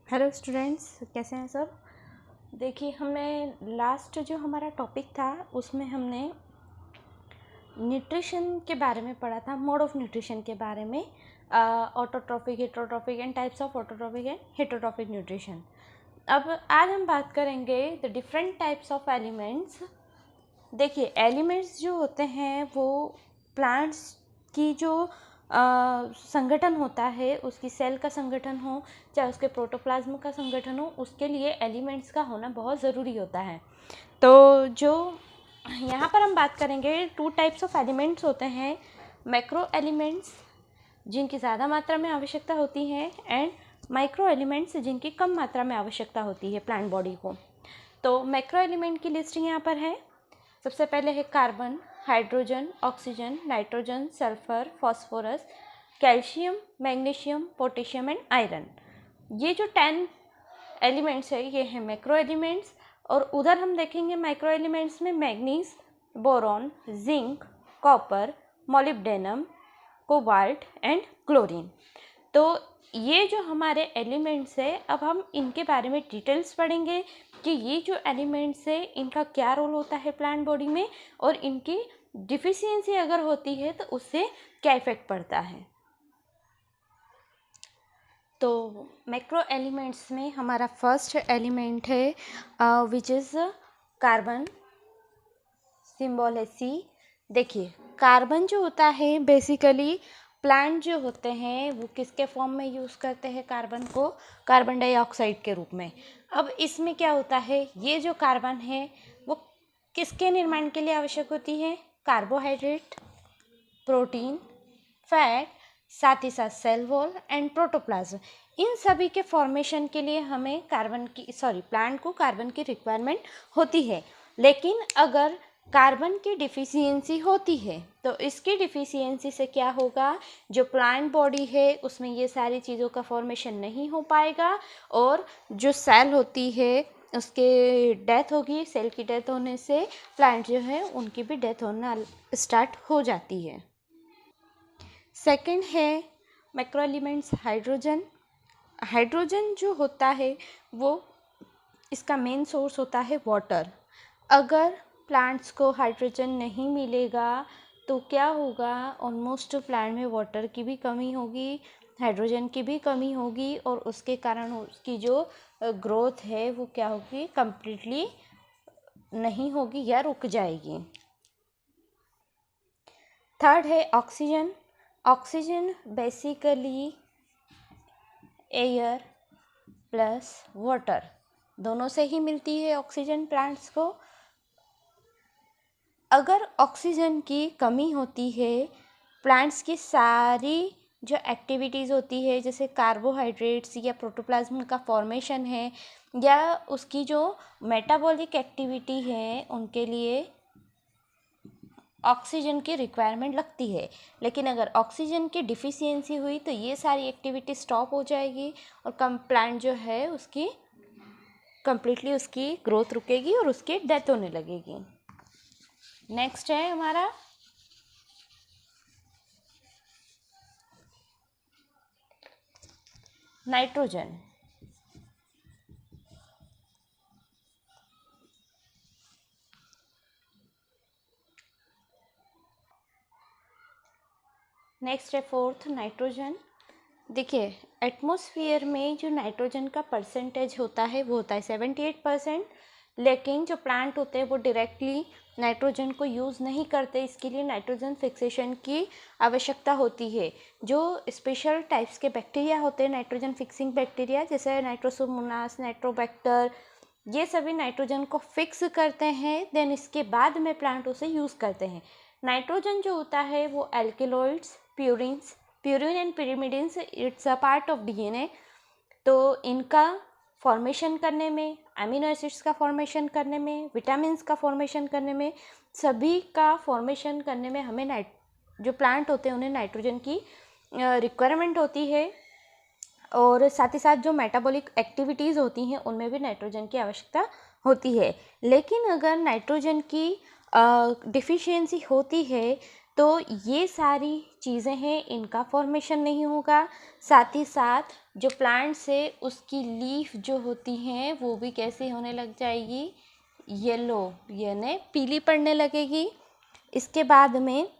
Hello students, कैसे हैं सब। देखिए, हमने लास्ट जो हमारा टॉपिक था उसमें हमने न्यूट्रिशन के बारे में पढ़ा था, मोड ऑफ न्यूट्रिशन के बारे में, autotrophic, heterotrophic and types of autotrophic and heterotrophic nutrition. अब आज हम बात करेंगे the different types of elements. देखिए, एलिमेंट्स जो होते हैं वो प्लांट्स की जो संगठन होता है, उसकी सेल का संगठन हो चाहे उसके प्रोटोप्लाज्म का संगठन हो, उसके लिए एलिमेंट्स का होना बहुत ज़रूरी होता है। तो जो यहाँ पर हम बात करेंगे, 2 टाइप्स ऑफ एलिमेंट्स होते हैं, मैक्रो एलिमेंट्स जिनकी ज़्यादा मात्रा में आवश्यकता होती है एंड माइक्रो एलिमेंट्स जिनकी कम मात्रा में आवश्यकता होती है प्लांट बॉडी को। तो मैक्रो एलिमेंट की लिस्ट यहाँ पर है। सबसे पहले है carbon, hydrogen, oxygen, nitrogen, sulphur, phosphorus, calcium, magnesium, potassium and iron. ये जो 10 एलिमेंट्स है ये है मैक्रो एलिमेंट्स। और उधर हम देखेंगे माइक्रो एलिमेंट्स में manganese, boron, zinc, copper, molybdenum, cobalt and chlorine. तो ये जो हमारे एलिमेंट्स है, अब हम इनके बारे में डिटेल्स पढ़ेंगे कि ये जो एलिमेंट्स है इनका क्या रोल होता है प्लांट बॉडी में और इनकी डिफिशियंसी अगर होती है तो उससे क्या इफेक्ट पड़ता है। तो मैक्रो एलिमेंट्स में हमारा फर्स्ट एलिमेंट है विच इज़ कार्बन, सिंबल है C। देखिए, कार्बन जो होता है बेसिकली प्लांट जो होते हैं वो किसके फॉर्म में यूज़ करते हैं कार्बन को, कार्बन डाइऑक्साइड के रूप में। अब इसमें क्या होता है, ये जो कार्बन है वो किसके निर्माण के लिए आवश्यक होती है, कार्बोहाइड्रेट, प्रोटीन, फैट, साथ ही साथ सेल वॉल एंड प्रोटोप्लाज्म, इन सभी के फॉर्मेशन के लिए हमें प्लांट को कार्बन की रिक्वायरमेंट होती है। लेकिन अगर कार्बन की डिफिशियंसी होती है तो इसकी डिफिशियंसी से क्या होगा, जो प्लांट बॉडी है उसमें ये सारी चीज़ों का फॉर्मेशन नहीं हो पाएगा और जो सेल होती है उसके डेथ होगी। सेल की डेथ होने से प्लांट जो है उनकी भी डेथ होना स्टार्ट हो जाती है। सेकंड है मैक्रो एलिमेंट्स हाइड्रोजन। हाइड्रोजन जो होता है वो इसका मेन सोर्स होता है वाटर। अगर प्लांट्स को हाइड्रोजन नहीं मिलेगा तो क्या होगा, ऑलमोस्ट प्लांट में वाटर की भी कमी होगी, हाइड्रोजन की भी कमी होगी और उसके कारण उसकी जो ग्रोथ है वो क्या होगी, कंप्लीटली नहीं होगी या रुक जाएगी। थर्ड है oxygen. Oxygen basically air plus water दोनों से ही मिलती है ऑक्सीजन प्लांट्स को। अगर ऑक्सीजन की कमी होती है, प्लांट्स की सारी जो एक्टिविटीज़ होती है जैसे कार्बोहाइड्रेट्स या प्रोटोप्लाज्म का फॉर्मेशन है या उसकी जो मेटाबॉलिक एक्टिविटी है, उनके लिए ऑक्सीजन की रिक्वायरमेंट लगती है। लेकिन अगर ऑक्सीजन की डिफिशियंसी हुई तो ये सारी एक्टिविटी स्टॉप हो जाएगी और प्लांट जो है उसकी कंप्लीटली उसकी ग्रोथ रुकेगी और उसकी डेथ होने लगेगी। नेक्स्ट है हमारा नाइट्रोजन। नेक्स्ट है फोर्थ नाइट्रोजन। देखिए, एटमॉस्फेयर में जो नाइट्रोजन का परसेंटेज होता है वो होता है 78%। लेकिन जो प्लांट होते हैं वो डायरेक्टली नाइट्रोजन को यूज़ नहीं करते, इसके लिए नाइट्रोजन फिक्सेशन की आवश्यकता होती है। जो स्पेशल टाइप्स के बैक्टीरिया होते हैं नाइट्रोजन फिक्सिंग बैक्टीरिया, जैसे नाइट्रोसोमोनास, नाइट्रोबैक्टर, ये सभी नाइट्रोजन को फिक्स करते हैं, देन इसके बाद में प्लांट उसे यूज़ करते हैं। नाइट्रोजन जो होता है वो alkaloids, purine and pyrimidines, it's a part of DNA. तो इनका फॉर्मेशन करने में, अमीनो एसिड्स का फॉर्मेशन करने में, विटामिन्स का फॉर्मेशन करने में, सभी का फॉर्मेशन करने में हमें जो प्लांट होते हैं उन्हें नाइट्रोजन की रिक्वायरमेंट होती है। और साथ ही साथ जो मेटाबॉलिक एक्टिविटीज़ होती हैं उनमें भी नाइट्रोजन की आवश्यकता होती है। लेकिन अगर नाइट्रोजन की डिफिशियंसी होती है तो ये सारी चीज़ें हैं, इनका फॉर्मेशन नहीं होगा। साथ ही साथ जो प्लांट्स है उसकी लीफ जो होती हैं वो भी कैसे होने लग जाएगी, येलो यानी पीली पड़ने लगेगी। इसके बाद में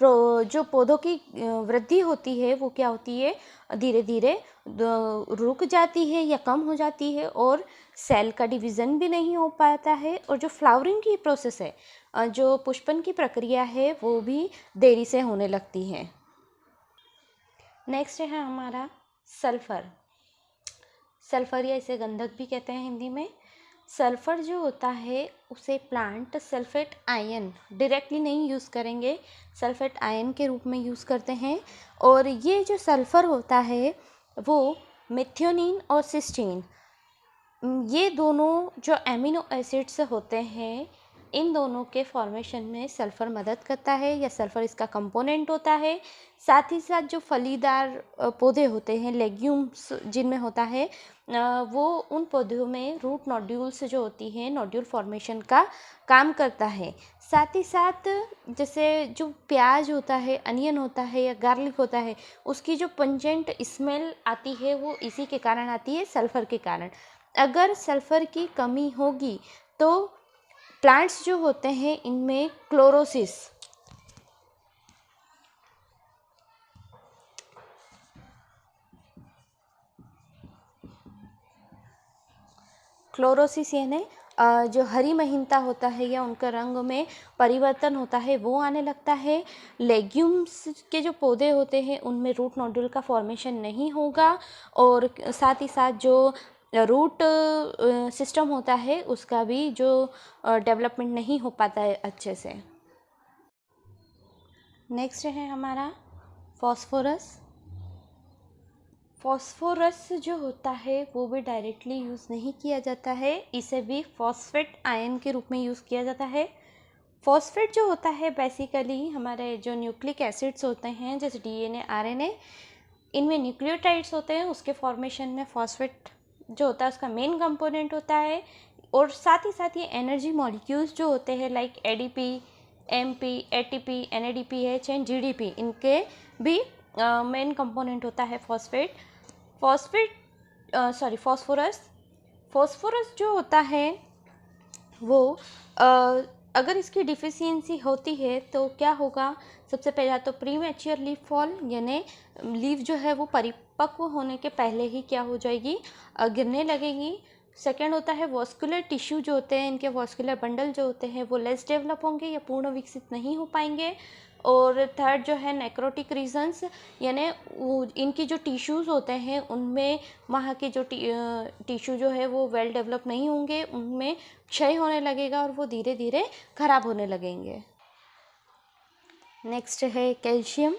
जो पौधों की वृद्धि होती है वो क्या होती है, धीरे धीरे रुक जाती है या कम हो जाती है, और सेल का डिवीज़न भी नहीं हो पाता है, और जो फ्लावरिंग की प्रोसेस है, जो पुष्पन की प्रक्रिया है, वो भी देरी से होने लगती है। नेक्स्ट है हमारा सल्फ़र। सल्फ़र या इसे गंधक भी कहते हैं हिंदी में। सल्फ़र जो होता है उसे प्लांट सल्फेट आयन डायरेक्टली नहीं यूज़ करेंगे, सल्फेट आयन के रूप में यूज़ करते हैं। और ये जो सल्फ़र होता है वो मेथियोनिन और सिस्टीन, ये दोनों जो एमिनो एसिड्स होते हैं, इन दोनों के फॉर्मेशन में सल्फ़र मदद करता है, या सल्फ़र इसका कंपोनेंट होता है। साथ ही साथ जो फलीदार पौधे होते हैं, लेग्यूम्स जिनमें होता है, वो उन पौधों में रूट नोड्यूल्स जो होती हैं, नोड्यूल फॉर्मेशन का काम करता है। साथ ही साथ जैसे जो प्याज होता है, अनियन होता है या गार्लिक होता है, उसकी जो पंजेंट स्मेल आती है वो इसी के कारण आती है, सल्फ़र के कारण। अगर सल्फ़र की कमी होगी तो प्लांट्स जो होते हैं इनमें क्लोरोसिस यानी जो हरी महीनता होता है या उनका रंग में परिवर्तन होता है वो आने लगता है। लेग्यूम्स के जो पौधे होते हैं उनमें रूट नोड्यूल का फॉर्मेशन नहीं होगा, और साथ ही साथ जो रूट सिस्टम होता है उसका भी जो डेवलपमेंट नहीं हो पाता है अच्छे से। नेक्स्ट है हमारा फॉस्फोरस। फॉस्फोरस जो होता है वो भी डायरेक्टली यूज़ नहीं किया जाता है, इसे भी फॉस्फेट आयन के रूप में यूज़ किया जाता है। फॉस्फेट जो होता है बेसिकली हमारे जो न्यूक्लिक एसिड्स होते हैं, जैसे डीएनए, आरएनए, इनमें न्यूक्लियोटाइड्स होते हैं, उसके फॉर्मेशन में फॉस्फेट जो होता है उसका मेन कंपोनेंट होता है। और साथ ही साथ ये एनर्जी मॉलिक्यूल्स जो होते हैं like ADP, MP, ATP, NADPH and GDP, इनके भी मेन कंपोनेंट होता है फॉस्फोरस। फॉस्फोरस जो होता है वो अगर इसकी डिफिशियंसी होती है तो क्या होगा, सबसे पहला तो प्रीमैच्योर लीफ फॉल, यानी लीफ जो है वो परिपक्व होने के पहले ही क्या हो जाएगी, गिरने लगेगी। सेकेंड होता है वॉस्कुलर टिश्यू जो होते हैं, इनके वॉस्कुलर बंडल जो होते हैं वो लेस डेवलप होंगे या पूर्ण विकसित नहीं हो पाएंगे। और थर्ड जो है नेक्रोटिक रीजन्स, यानी इनकी जो टिश्यूज़ होते हैं उनमें वहाँ के जो टिश्यू जो है वो वेल डेवलप नहीं होंगे, उनमें क्षय होने लगेगा और वो धीरे धीरे खराब होने लगेंगे। नेक्स्ट है कैल्शियम।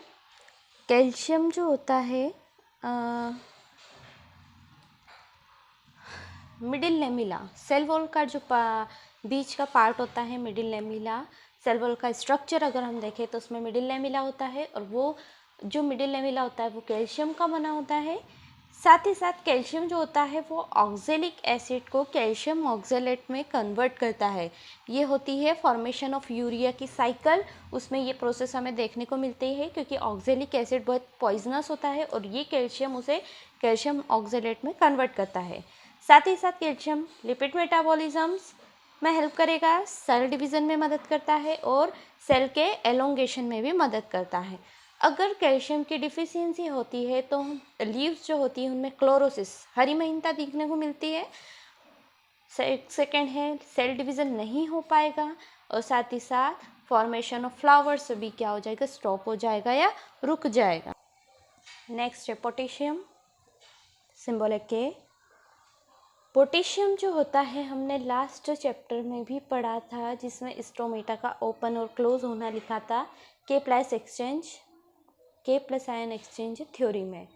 कैल्शियम जो होता है मिडिल लेमिला, सेल वॉल का जो बीच का पार्ट होता है मिडिल लेमिला, सेल वॉल का स्ट्रक्चर अगर हम देखें तो उसमें मिडिल लेमिला होता है, और वो जो मिडिल लेमिला होता है वो कैल्शियम का बना होता है। साथ ही साथ कैल्शियम जो होता है वो ऑक्जेलिक एसिड को कैल्शियम ऑक्जेलेट में कन्वर्ट करता है। ये होती है फॉर्मेशन ऑफ यूरिया की साइकिल, उसमें ये प्रोसेस हमें देखने को मिलती है, क्योंकि ऑक्जेलिक एसिड बहुत पॉइजनस होता है और ये कैल्शियम उसे कैल्शियम ऑक्जेलेट में कन्वर्ट करता है। साथ ही साथ कैल्शियम लिपिड मेटाबॉलिज्म्स में हेल्प करेगा, सेल डिवीज़न में मदद करता है और सेल के एलोंगेशन में भी मदद करता है। अगर कैल्शियम की डिफिशियंसी होती है तो लीव्स जो होती हैं उनमें क्लोरोसिस, हरी महीनता देखने को मिलती है। सेकेंड है सेल डिवीज़न नहीं हो पाएगा, और साथ ही साथ फॉर्मेशन ऑफ फ्लावर्स भी क्या हो जाएगा, स्टॉप हो जाएगा या रुक जाएगा। नेक्स्ट है पोटेशियम, सिंबल है के। पोटेशियम जो होता है हमने लास्ट चैप्टर में भी पढ़ा था, जिसमें स्टोमेटा का ओपन और क्लोज होना लिखा था के प्लस आयन एक्सचेंज थ्योरी में।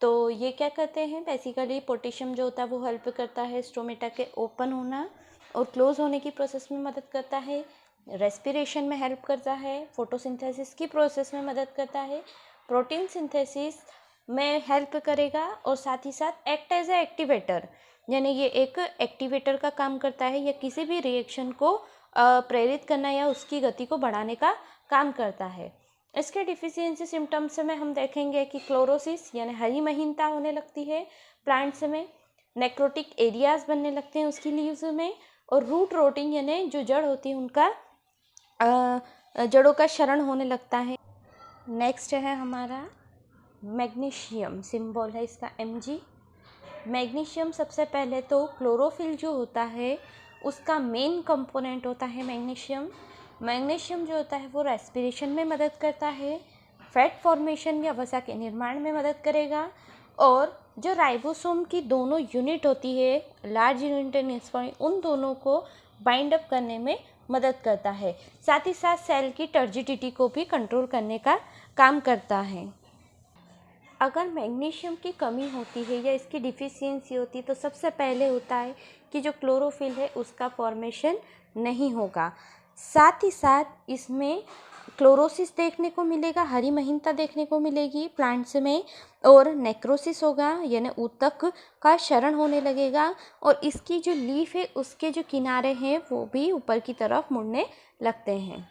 तो ये क्या करते हैं, बेसिकली पोटेशियम जो होता है वो हेल्प करता है स्टोमेटा के ओपन होना और क्लोज होने की प्रोसेस में मदद करता है, रेस्पिरेशन में हेल्प करता है, फोटोसिंथेसिस की प्रोसेस में मदद करता है, प्रोटीन सिंथेसिस में हेल्प करेगा, और साथ ही साथ एक्ट एज ए एक्टिवेटर, यानी ये एक एक्टिवेटर का काम करता है, या किसी भी रिएक्शन को प्रेरित करना या उसकी गति को बढ़ाने का काम करता है। इसके डिफिशियंसी सिम्टम्स में हम देखेंगे कि क्लोरोसिस यानी हरी महीनता होने लगती है प्लांट्स में, नेक्रोटिक एरियाज बनने लगते हैं उसकी लीव्स में, और रूट रोटिंग यानी जो जड़ होती है उनका जड़ों का क्षरण होने लगता है। नेक्स्ट है हमारा मैग्नीशियम, सिंबल है इसका Mg। मैग्नीशियम सबसे पहले तो क्लोरोफिल जो होता है उसका मेन कंपोनेंट होता है मैग्नीशियम। मैग्नीशियम जो होता है वो रेस्पिरेशन में मदद करता है, फैट फॉर्मेशन या वसा के निर्माण में मदद करेगा, और जो राइबोसोम की दोनों यूनिट होती है, लार्ज यूनिट एंड स्मॉल, उन दोनों को बाइंड अप करने में मदद करता है। साथ ही साथ सेल की टर्जिडिटी को भी कंट्रोल करने का काम करता है। अगर मैग्नीशियम की कमी होती है या इसकी डिफिशियंसी होती है तो सबसे पहले होता है कि जो क्लोरोफिल है उसका फॉर्मेशन नहीं होगा। साथ ही साथ इसमें क्लोरोसिस देखने को मिलेगा, हरी महीनता देखने को मिलेगी प्लांट्स में, और नेक्रोसिस होगा यानी ऊतक का क्षरण होने लगेगा, और इसकी जो लीफ है उसके जो किनारे हैं वो भी ऊपर की तरफ मुड़ने लगते हैं।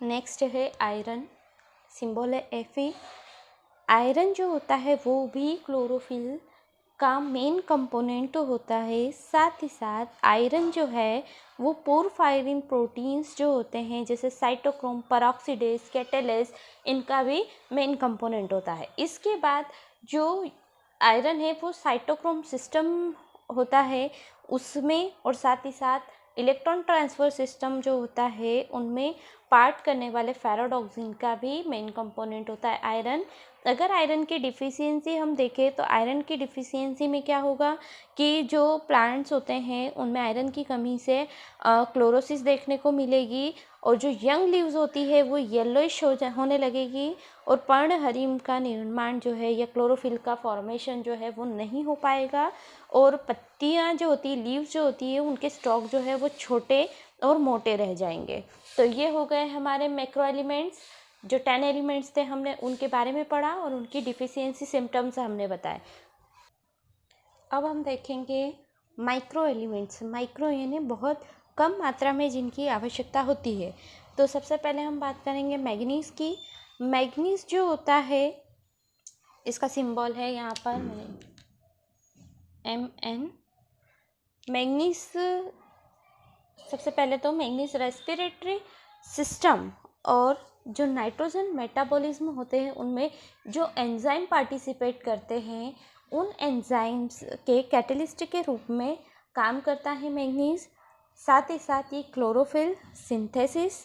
नेक्स्ट है आयरन, सिंबल है Fe। आयरन जो होता है वो भी क्लोरोफिल का मेन कंपोनेंट तो होता है। साथ ही साथ आयरन जो है वो पोरफायरिन प्रोटीन्स जो होते हैं जैसे साइटोक्रोम, पेरोक्सीडेज, कैटेलेस, इनका भी मेन कंपोनेंट होता है। इसके बाद जो आयरन है वो साइटोक्रोम सिस्टम होता है उसमें, और साथ ही साथ इलेक्ट्रॉन ट्रांसफ़र सिस्टम जो होता है उनमें पार्ट करने वाले फेराडॉक्सिन का भी मेन कंपोनेंट होता है आयरन। अगर आयरन की डिफिशियंसी हम देखें तो आयरन की डिफिशियंसी में क्या होगा कि जो प्लांट्स होते हैं उनमें आयरन की कमी से क्लोरोसिस देखने को मिलेगी, और जो यंग लीव्स होती है वो येलोइश होने लगेगी, और पर्णहरिम का निर्माण जो है या क्लोरोफिल का फॉर्मेशन जो है वो नहीं हो पाएगा, और पत्तियां जो होती है, लीव्स जो होती है, उनके स्टॉक जो है वो छोटे और मोटे रह जाएंगे। तो ये हो गए हमारे मैक्रो एलिमेंट्स। जो 10 एलिमेंट्स थे हमने उनके बारे में पढ़ा और उनकी डिफिशियंसी सिम्टम्स हमने बताए। अब हम देखेंगे माइक्रो एलिमेंट्स। माइक्रो यानी बहुत कम मात्रा में जिनकी आवश्यकता होती है। तो सबसे पहले हम बात करेंगे मैग्नीज की। मैग्नीज जो होता है इसका सिंबल है यहाँ पर Mn। मैग्नीज सबसे पहले तो मैग्नीज रेस्पिरेटरी सिस्टम और जो नाइट्रोजन मेटाबॉलिज्म होते हैं उनमें जो एंजाइम पार्टिसिपेट करते हैं उन एंजाइम्स के कैटलिस्ट के रूप में काम करता है मैग्नीज। साथ ही साथ ये क्लोरोफिल सिंथेसिस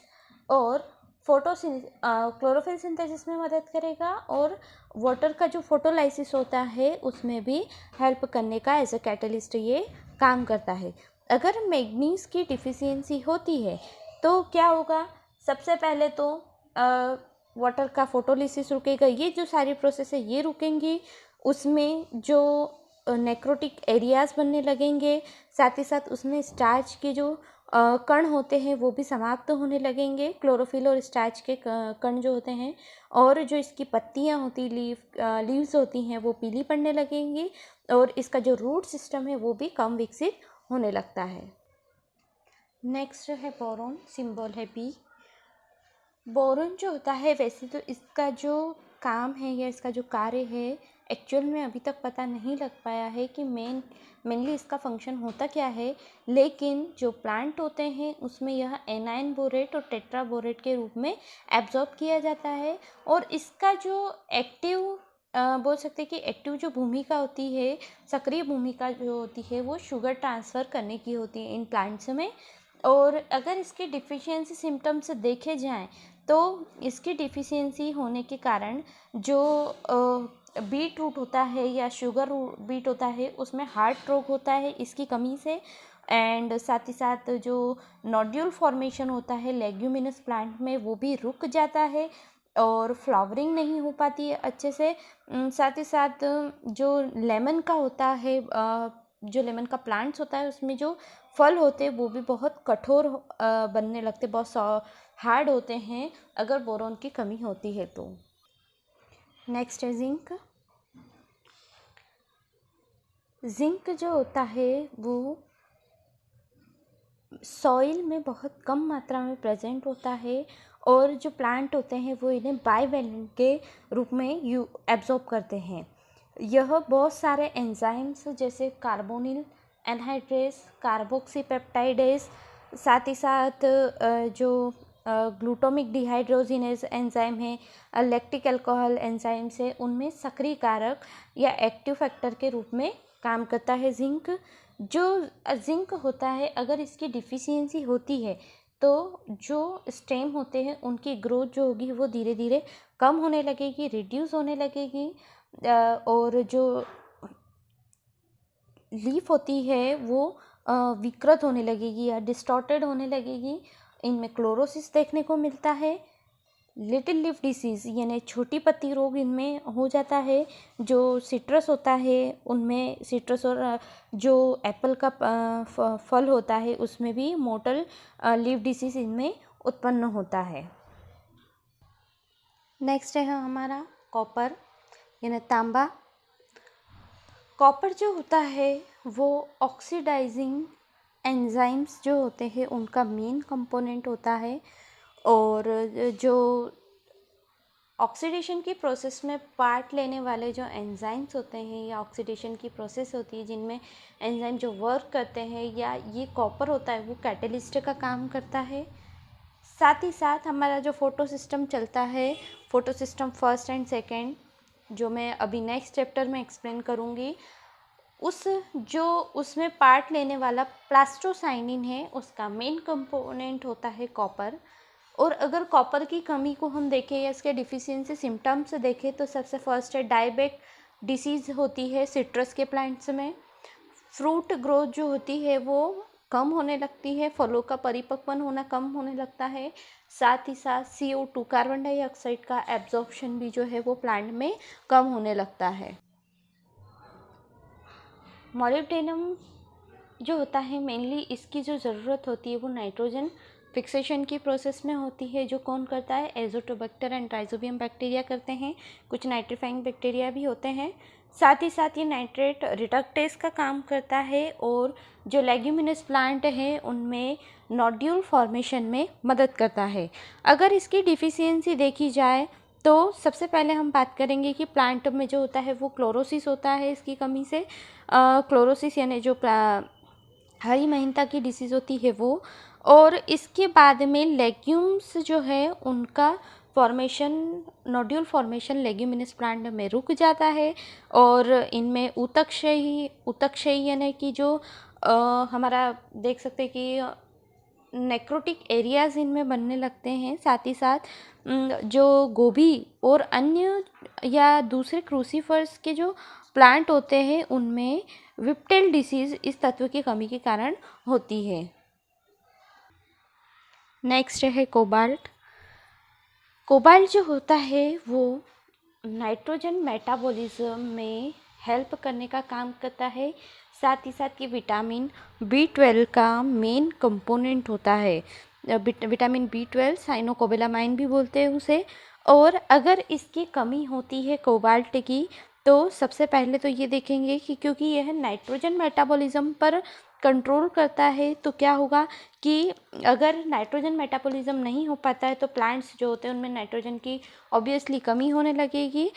और क्लोरोफिल सिंथेसिस में मदद करेगा, और वाटर का जो फोटोलाइसिस होता है उसमें भी हेल्प करने का एज अ कैटलिस्ट ये काम करता है। अगर मैग्नीज की डिफिशियंसी होती है तो क्या होगा, सबसे पहले तो वाटर का फोटोलिसिस रुकेगा, ये जो सारी प्रोसेस है ये रुकेंगी, उसमें जो नेक्रोटिक एरियाज बनने लगेंगे, साथ ही साथ उसमें स्टार्च के जो कण होते हैं वो भी समाप्त होने लगेंगे, क्लोरोफिल और स्टार्च के कण जो होते हैं, और जो इसकी पत्तियां होती लीव्स होती हैं वो पीली पड़ने लगेंगी, और इसका जो रूट सिस्टम है वो भी कम विकसित होने लगता है। नेक्स्ट है बोरॉन, सिंबल है B। बोरॉन जो होता है वैसे तो इसका जो काम है या इसका जो कार्य है एक्चुअल में अभी तक पता नहीं लग पाया है कि मेनली इसका फंक्शन होता क्या है, लेकिन जो प्लांट होते हैं उसमें यह एनायन बोरेट और टेट्रा बोरेट के रूप में एब्जॉर्ब किया जाता है, और इसका जो एक्टिव बोल सकते हैं कि एक्टिव जो भूमिका होती है, सक्रिय भूमिका जो होती है वो शुगर ट्रांसफ़र करने की होती है इन प्लांट्स में। और अगर इसके डिफिशियंसी सिम्टम्स देखे जाएं तो इसकी डिफिशियंसी होने के कारण जो बीट रूट होता है या शुगर बीट होता है उसमें हार्ट रोग होता है इसकी कमी से, एंड साथ ही साथ जो नोड्यूल फॉर्मेशन होता है लेग्यूमिनस प्लांट में वो भी रुक जाता है, और फ्लावरिंग नहीं हो पाती है अच्छे से। साथ ही साथ जो लेमन का होता है, जो लेमन का प्लांट्स होता है उसमें जो फल होते हैं वो भी बहुत कठोर बनने लगते, बहुत हार्ड होते हैं अगर बोरॉन की कमी होती है तो। नेक्स्ट है जिंक। जिंक जो होता है वो सॉइल में बहुत कम मात्रा में प्रेजेंट होता है और जो प्लांट होते हैं वो इन्हें बाइवैलेंट के रूप में एब्जॉर्ब करते हैं। यह बहुत सारे एंजाइम्स जैसे कार्बोनिल एनहाइड्रेस, कार्बोक्सीपेप्टाइडेस, साथ ही साथ जो ग्लूटामिक डिहाइड्रोजिनेज एंजाइम है, लैक्टिक अल्कोहल एंजाइम्स है, उनमें सक्रिय कारक या एक्टिव फैक्टर के रूप में काम करता है जिंक। जो जिंक होता है, अगर इसकी डिफिशियंसी होती है तो जो स्टेम होते हैं उनकी ग्रोथ जो होगी वो धीरे धीरे कम होने लगेगी, रिड्यूस होने लगेगी, और जो लीफ होती है वो विकृत होने लगेगी या डिस्टॉर्टेड होने लगेगी। इनमें क्लोरोसिस देखने को मिलता है। लिटिल लीफ डिसीज़ यानी छोटी पत्ती रोग इनमें हो जाता है। जो सिट्रस होता है उनमें सिट्रस, और जो एप्पल का फल होता है उसमें भी मोटल लीफ डिसीज़ इनमें उत्पन्न होता है। नेक्स्ट है हमारा कॉपर यानी तांबा। कॉपर जो होता है वो ऑक्सीडाइजिंग एंजाइम्स जो होते हैं उनका मेन कंपोनेंट होता है, और जो ऑक्सीडेशन की प्रोसेस में पार्ट लेने वाले जो एंजाइम्स होते हैं या ऑक्सीडेशन की प्रोसेस होती है जिनमें एंजाइम जो वर्क करते हैं, या ये कॉपर होता है वो कैटलिस्ट का काम करता है। साथ ही साथ हमारा जो फोटो सिस्टम चलता है, photo system first and second, जो मैं अभी नेक्स्ट चैप्टर में एक्सप्लेन करूँगी, उसमें पार्ट लेने वाला प्लास्टोसाइनिन है, उसका मेन कंपोनेंट होता है कॉपर। और अगर कॉपर की कमी को हम देखें या इसके डिफिशियंसी सिम्टम्स देखें तो सबसे फर्स्ट है डायबेट डिसीज़ होती है सिट्रस के प्लांट्स में। फ्रूट ग्रोथ जो होती है वो कम होने लगती है, फलों का परिपक्वन होना कम होने लगता है। साथ ही साथ CO2 कार्बन डाइऑक्साइड का एब्जॉर्प्शन भी जो है वो प्लांट में कम होने लगता है। मॉलिब्डेनम जो होता है मेनली इसकी जो ज़रूरत होती है वो नाइट्रोजन फिक्सेशन की प्रोसेस में होती है। जो कौन करता है? एजोटोबैक्टर एंड राइजोबियम बैक्टीरिया करते हैं, कुछ नाइट्रीफाइंग बैक्टीरिया भी होते हैं। साथ ही साथ ये नाइट्रेट रिडक्टेस का काम करता है, और जो लेग्यूमिनस प्लांट है उनमें नोड्यूल फॉर्मेशन में मदद करता है। अगर इसकी डिफिशियंसी देखी जाए तो सबसे पहले हम बात करेंगे कि प्लांट में जो होता है वो क्लोरोसिस होता है। इसकी कमी से क्लोरोसिस यानी जो हरी महिंता की डिसीज़ होती है वो, और इसके बाद में लेग्यूम्स जो है उनका formation, nodule formation leguminous plant में रुक जाता है, और इनमें ऊतकक्षयी यानी कि जो हमारा देख सकते हैं कि नेक्रोटिक एरियाज़ इनमें बनने लगते हैं। साथ ही साथ जो गोभी और अन्य या दूसरे क्रूसीफर्स के जो प्लांट होते हैं उनमें विप्टेल डिसीज़ इस तत्व की कमी के कारण होती है। नेक्स्ट है कोबाल्ट। कोबाल्ट जो होता है वो नाइट्रोजन मेटाबॉलिज्म में हेल्प करने का काम करता है। साथ ही साथ ये विटामिन B12 का मेन कंपोनेंट होता है। विटामिन B12 साइनोकोबालामाइन भी बोलते हैं उसे। और अगर इसकी कमी होती है कोबाल्ट की तो सबसे पहले तो ये देखेंगे कि क्योंकि यह नाइट्रोजन मेटाबॉलिज्म पर कंट्रोल करता है तो क्या होगा कि अगर नाइट्रोजन मेटाबॉलिज्म नहीं हो पाता है तो प्लांट्स जो होते हैं उनमें नाइट्रोजन की ऑब्वियसली कमी होने लगेगी,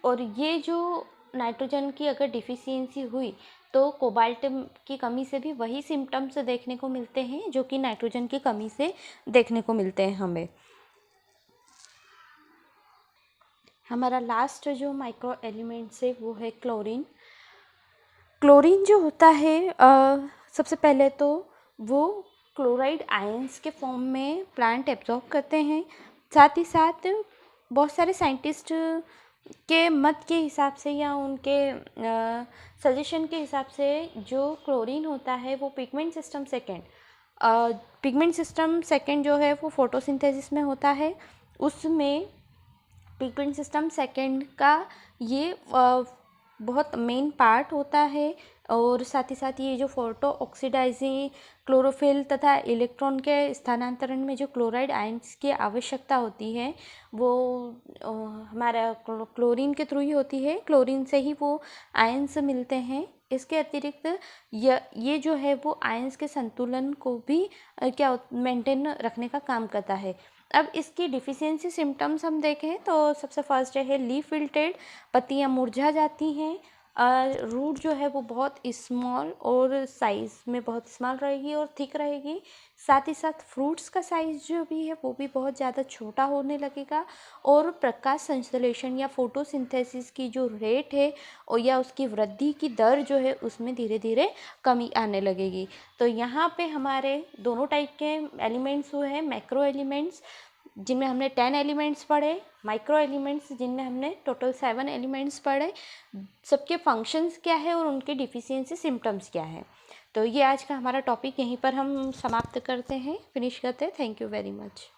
और ये जो नाइट्रोजन की अगर डिफिशियंसी हुई तो कोबाल्ट की कमी से भी वही सिम्टम्स देखने को मिलते हैं जो कि नाइट्रोजन की कमी से देखने को मिलते हैं हमें। हमारा लास्ट जो माइक्रो एलिमेंट्स है वो है क्लोरीन। क्लोरीन जो होता है सबसे पहले तो वो क्लोराइड आयंस के फॉर्म में प्लांट एब्जॉर्ब करते हैं। साथ ही साथ बहुत सारे साइंटिस्ट के मत के हिसाब से या उनके सजेशन के हिसाब से जो क्लोरीन होता है वो पिगमेंट सिस्टम सेकेंड जो है वो फोटोसिंथेसिस में होता है। उसमें पिगमेंट सिस्टम सेकेंड का ये बहुत मेन पार्ट होता है। और साथ ही साथ ये जो फोटो ऑक्सीडाइजिंग क्लोरोफिल तथा इलेक्ट्रॉन के स्थानांतरण में जो क्लोराइड आयंस की आवश्यकता होती है वो हमारा क्लोरीन के थ्रू ही होती है। क्लोरीन से ही वो आयंस मिलते हैं। इसके अतिरिक्त ये जो है वो आयंस के संतुलन को भी क्या मेंटेन रखने का काम करता है। अब इसकी डिफिशियंसी सिम्टम्स हम देखें तो सबसे फर्स्ट है लीफ विल्टेड, पत्तियां मुरझा जाती हैं। रूट जो है वो बहुत स्मॉल और साइज़ में बहुत स्मॉल रहेगी और थिक रहेगी। साथ ही साथ फ्रूट्स का साइज़ जो भी है वो भी बहुत ज़्यादा छोटा होने लगेगा। और प्रकाश संश्लेषण या फोटोसिंथेसिस की जो रेट है और या उसकी वृद्धि की दर जो है उसमें धीरे धीरे कमी आने लगेगी। तो यहाँ पे हमारे दोनों टाइप के एलिमेंट्स हुए हैं, मैक्रो एलिमेंट्स जिनमें हमने 10 एलिमेंट्स पढ़े, माइक्रो एलिमेंट्स जिनमें हमने टोटल 7 एलिमेंट्स पढ़े। सबके फंक्शंस क्या है और उनके डिफिशियंसी सिम्टम्स क्या है। तो ये आज का हमारा टॉपिक यहीं पर हम समाप्त करते हैं, फिनिश करते हैं। Thank you very much.